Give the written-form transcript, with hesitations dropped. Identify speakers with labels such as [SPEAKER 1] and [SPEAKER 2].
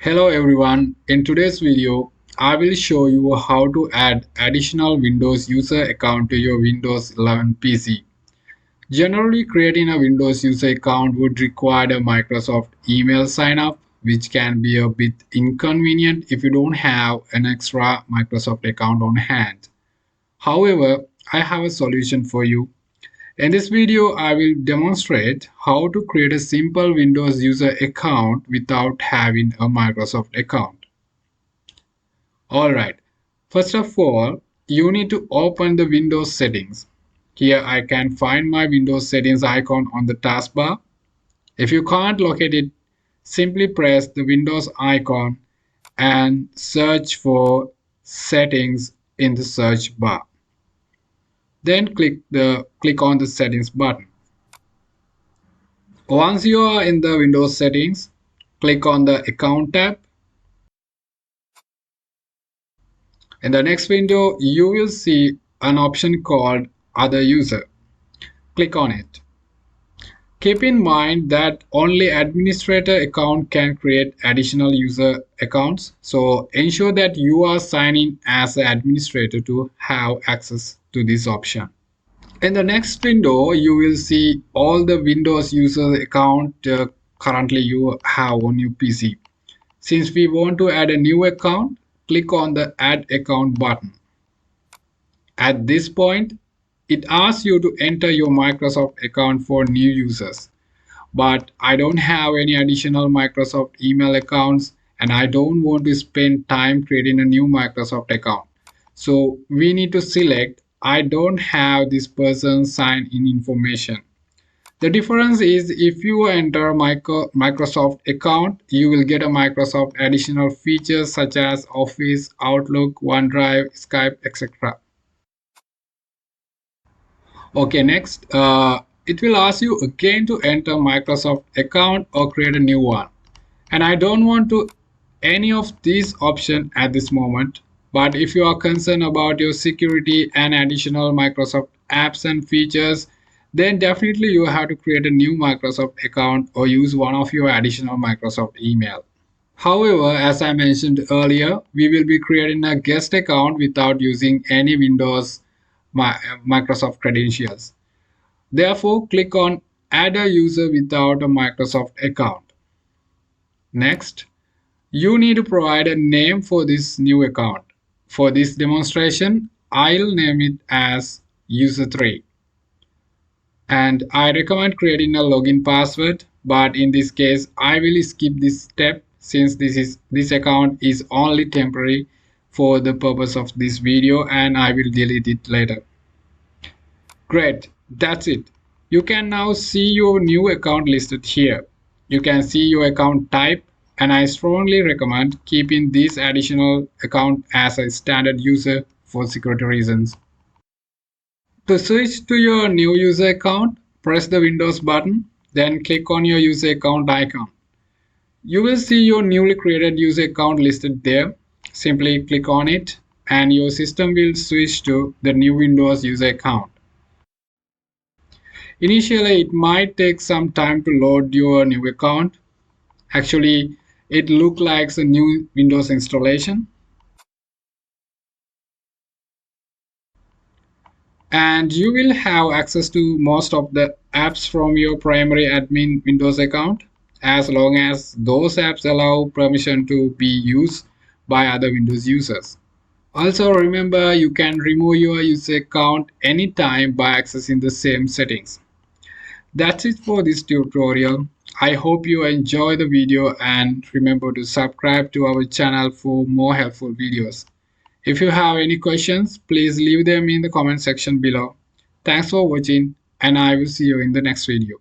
[SPEAKER 1] Hello everyone, in today's video, I will show you how to add additional Windows user account to your Windows 11 PC. Generally, creating a Windows user account would require a Microsoft email sign-up, which can be a bit inconvenient if you don't have an extra Microsoft account on hand. However, I have a solution for you. In this video, I will demonstrate how to create a simple Windows user account without having a Microsoft account. Alright, first of all, you need to open the Windows settings. Here I can find my Windows settings icon on the taskbar. If you can't locate it, simply press the Windows icon and search for settings in the search bar. Then click on the settings button. Once you are in the Windows settings, click on the account tab. In the next window, you will see an option called Other User. Click on it. Keep in mind that only administrator account can create additional user accounts, so ensure that you are signing as an administrator to have access to this option. In the next window, you will see all the Windows user account currently you have on your PC. Since we want to add a new account, click on the Add Account button. At this point, it asks you to enter your Microsoft account for new users. But I don't have any additional Microsoft email accounts and I don't want to spend time creating a new Microsoft account. So we need to select I don't have this person's sign in information. The difference is if you enter Microsoft account, you will get a Microsoft additional features such as Office, Outlook, OneDrive, Skype, etc. Okay, next, it will ask you again to enter Microsoft account or create a new one. And I don't want to any of these options at this moment. But if you are concerned about your security and additional Microsoft apps and features, then definitely you have to create a new Microsoft account or use one of your additional Microsoft email. However, as I mentioned earlier, we will be creating a guest account without using any Windows Microsoft credentials. Therefore, click on Add a user without a Microsoft account. Next, you need to provide a name for this new account. For this demonstration, I'll name it as user3. And I recommend creating a login password, but in this case, I will skip this step since this account is only temporary for the purpose of this video and I will delete it later. Great, that's it. You can now see your new account listed here. You can see your account type and I strongly recommend keeping this additional account as a standard user for security reasons. To switch to your new user account, press the Windows button, then click on your user account icon. You will see your newly created user account listed there. Simply click on it and your system will switch to the new Windows user account. Initially, it might take some time to load your new account. Actually, it looks like a new Windows installation. And you will have access to most of the apps from your primary admin Windows account as long as those apps allow permission to be used by other Windows users. Also remember you can remove your user account anytime by accessing the same settings. That's it for this tutorial. I hope you enjoy the video and remember to subscribe to our channel for more helpful videos. If you have any questions, please leave them in the comment section below. Thanks for watching and I will see you in the next video.